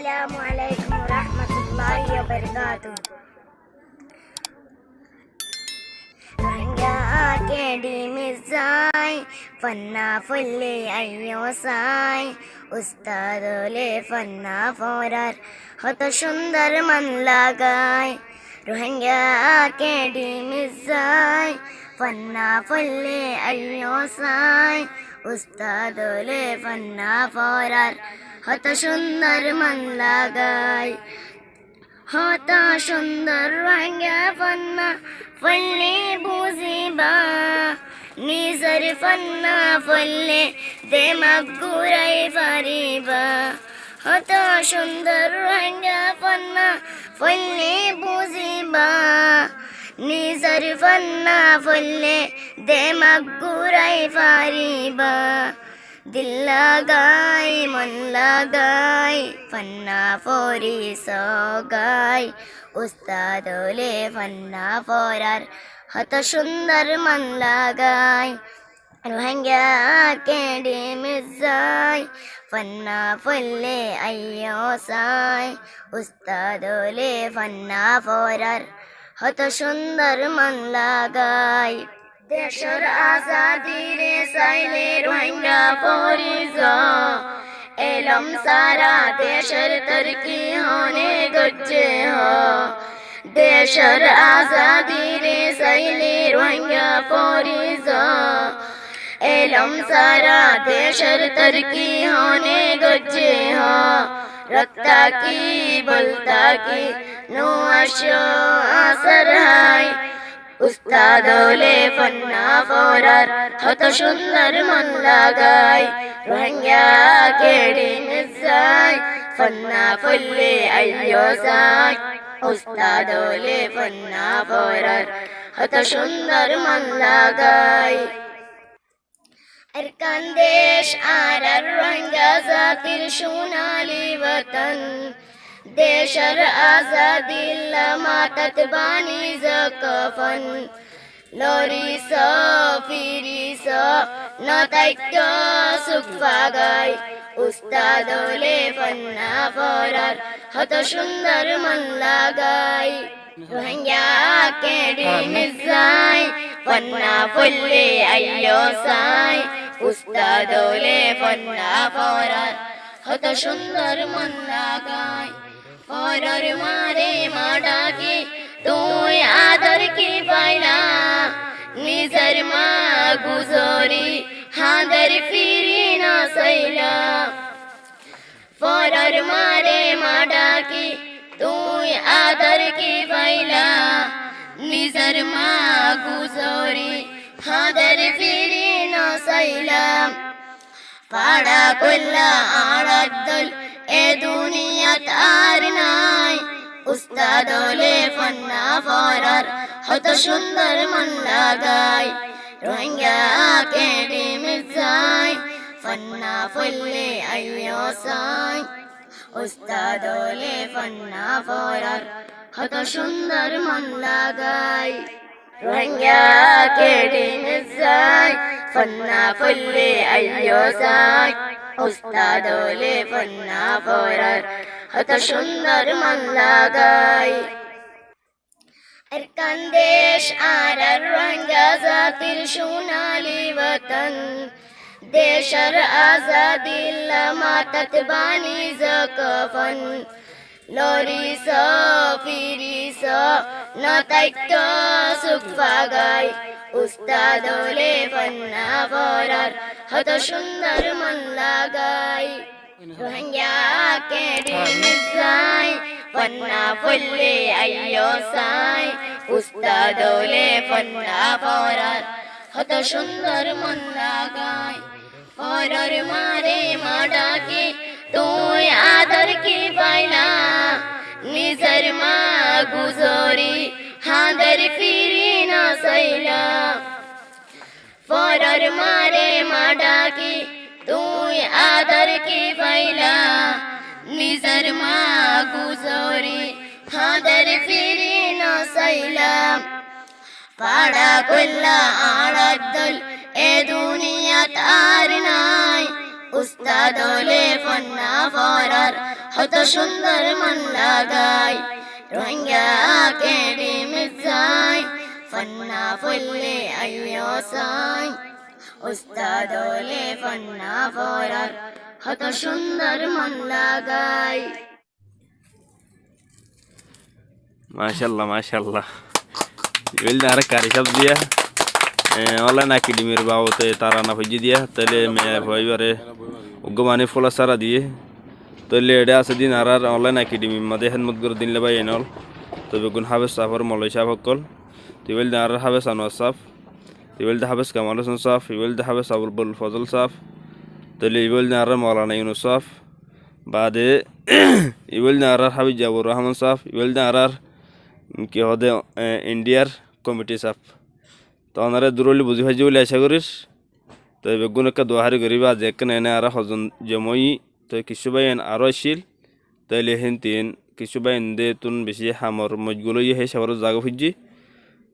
আসসালামু আলাইকুম রহমতুল্লাহি ওয়া বারাকাতুহু। রোহিঙ্গা ডিমিজাই ফন্না ফুল্লি আইয়োসাই উস্তাদলে ফন্না ফরার হত সুন্দর মন লাগায়। রোহিঙ্গা ডিমিজাই ফন্না ফুল্লি আইয়োসাই উস্তাদলে ফন্না ফরার হত সুন্দর মন লাগায়। হত সুন্দর রোহিঙ্গা ফন্না ফুল্লি বুঝিবা নিজের ফন্না ফুল্লে দেমাগ ঘুরাই পারিবা। হত সুন্দর রোহিঙ্গা ফন্না ফুল্লি বুঝিবা নিজের ফন্না ফুল্লে দেমাগ ঘুরাই পারিবা। দিল লাগাই মন লাগাই ফন্না ফরি সগাই উস্তাদলে ফন্না ফরার হত সুন্দর মন লাগাই। রোহিঙ্গা ডিমিজাই ফন্না ফুল্লে আইয়োসাই উস্তাদলে ফন্না ফরার হত সুন্দর মন লাগাই। দেশের আজাদি রে চাইলে রোহিঙ্গা পরিজ এলম সারা দেশের তরকি হনে গজ্জে হ। দেশের আজাদি রে চাইলে রোহিঙ্গা পরিজ এলম সারা দেশের তরকি হনে গজ্জে হ। রক্তা কি বলতা কি নো আসো আসর হাই উস্তাদলে ফন্না ফরার হত সুন্দর মন লাগাই। রোহিঙ্গা ডিমিজাই ফন্না ফুল্লে আইয়োসাই উস্তাদলে ফন্না ফরার হত সুন্দর মন লাগাই। এরকান দেশ আর রোহিঙ্গা জাতির সোনালি বতন দেশের আজাদি মাতাত বানি কফন লরিস ফিরিস নতাইক্য সুখ পাগাই উস্তাদলে ফন্না ফরার হত সুন্দর মন লাগাই। রোহিঙ্গা ডিমিজাই ফন্না ফুল্লে আইয়োসাই উস্তাদলে ফন্না ফরার হত সুন্দর মন লাগাই। ফরার মারে মাডাকে তুই আদর কি পাইলা নিজের মা গুজরি হাঁদর ফিরি না সইলা। ফরার মারে মাডাকে তুই আদর কি পাইলা নিজের মা গুজরি হাঁদর ফিরি না সইলা। পাড়া কল্লা আড়াদ্দল এ দুনিয়াত আর নাই উস্তাদলে ফন্না ফরার হত সুন্দর মন লাগাই। রোহিঙ্গা ডিমিজাই ফন্না ফুল্লে আইয়োসাই উস্তাদলে ফন্না ফরার হত সুন্দর মন লাগাই। রোহিঙ্গা ডিমিজাই ফন্না ফুল্লে আইয়োসাই উস্তাদলে ফন্না ফরার হত সুন্দর মন লাগাই। এরকান দেশ আর রোহিঙ্গা জাতির সোনালি বতন দেশের আজাদি মাতাত বানি কফন লরিস ফিরিস নতাইক্য সুখ পাগাই উস্তাদলে ফন্না ফরার হত সুন্দর মন লাগাই। রোহিঙ্গা ডিমিজাই ফন্না ফুল্লে আইয়োসাই উস্তাদলে ফন্না ফরার হত সুন্দর মন লাগাই। ফরার মারে মাডাকে তুই আদর কি পাইলা নিজের মা গুজরি হাঁদর ফিরি না সইলা। ফরার মারে মাডাকে তুই আদর কি পাইলা নিজের মা গুজরি হাঁদর ফিরি না সইলা। পাড়া কল্লা আড়াদ্দল এ দুনিয়াত আর নাই উস্তাদলে ফন্না ফরার কত সুন্দর মন লাগাই রোহিঙ্গা একাডেমি যাই ফন্না ফুললে আইয়ো সাই উস্তাদ হলে ফন্না পড়ার কত সুন্দর মন লাগাই। মাশাআল্লাহ মাশাআল্লাহ ইলদা আর কারি সব দিয়া অনলাইন একাডেমির বাবতে তারা না হইজি দিয়া তাহলে মেয়ে ভাইবারে উগ্গমানি ফলা সারা দিয়ে তাহলে এটা আছে দিন আর অনলাইন একাডেমি মাঝে হেলমত করে দিন লেবাই এনল তবে গুণ হাবেস সাফর মলয় সাহ হকল তুইল দা আর হাবেস আনোয়ার সাফ তুইল দা হাবেস কামাল হোসেন সাফ ইউল দা হাবেস আবুল ফজল সাফ তাহলে ইউল দা আর মৌলানা ইউনুস সাফ বাদে ইউল দা আর হাবিজ জাবুর রহমান সাফ ইউল দা আর কি হদে ইন্ডিয়ার কমিটি সাফ তো ওনারা দূরলি বুঝি ভাজি বলে আশা করিস তো বেগুন একটা দোহারি করিবা যে এনে আর হজন জমই তো কিছু বাই আরও আসছিল তাইলে হেন তিন কিছু বাই দে তুন বেশি হামর মজগুলো হে সবার জায়গা খুঁজি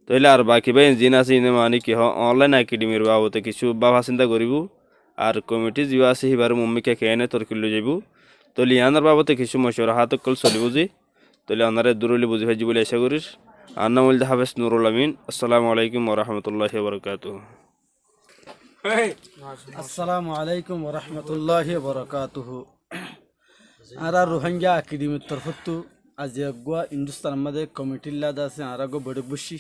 তাইলে আর বাকি বাই জিন আছে ইনে মানে কি অনলাইন একাডেমির বাবতে কিছু বাবা চিন্তা করিব আর কমিটি যা আছে সিবার মম্মিকে খেয়ে তরকিল যাব তাহলে ইয়ানোর বাবতে কিছু মশরা হাত কল চলিব যে তাহলে ওনারা দূরলি বুঝি ভাজি বলে আশা করিস আর নাম বলতে হাফেজ নুরুল আমিন। আসসালামু আলাইকুম ওরহমতুল্লাহি ওবরকাতুহু। আসসালামু আলাইকুম ওরহমতুল্লাহি বরকাতুহু। আর রোহিঙ্গা একাডেমির তরফতু আজ গুয়া হিন্দুস্তান আমাদের কমিটির লাদ আছে আর গো বড় বসি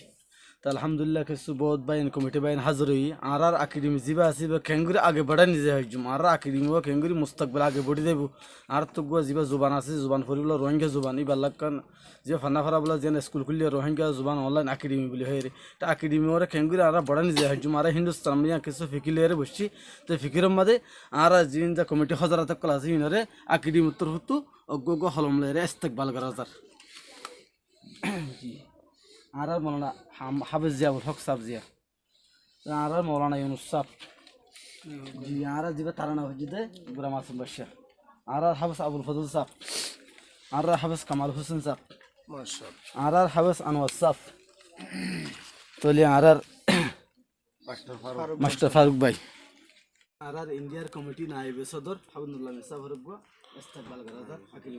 তো আলহামদুলিল্লাহ কিছু বহুত বাইন কমিটি বাইন হাজির হই আর একাডেমি যা আছে খেঙ্গুরি আগে বাড়া নিজে হইজুম আর একাডেমি খেঙ্গুরি মুস্তাকবিল আগে বড়ি দেব আর তো গুয়া যা জুবান আছে জুবান ফরিবলা রোহিঙ্গা জুবান ই বাল্লাকান যে ফান্না ফারা বলা যে স্কুল খুললে রোহিঙ্গা জুবান অনলাইন একাডেমি বলে হয় রে তা একাডেমি ওরা খেঙ্গুরি আর বড়া নিজে হইজুম আর হিন্দুস্তান আমি কিছু ফিকিলে বসছি তো ফিকিরের মাঝে আর জিন যা কমিটি হজারাত কল আছে ইনরে একাডেমির তরফতু অজ্ঞ হলম লেরে ইস্তেকবাল করা যার আর মৌলানা হাফেজ জিয়াউল হক সাহেব জিয়া আর মৌলানা ইউনুস সাহেব জি আর জিবা তারানা হজিদে গুলাম আসিম বাদশা আর হাফেজ আবুল ফজল সাহেব আর হাফেজ কামাল হোসেন সাহেব আর হাফেজ আনোয়ার সাহেব তোলি আর মাস্টার ফারুক ভাই আর ইন্ডিয়ার কমিটি নায়েবে সদর হাবিবুল্লাহ সাহেব হরব ইস্তেকবাল করা যার আকিল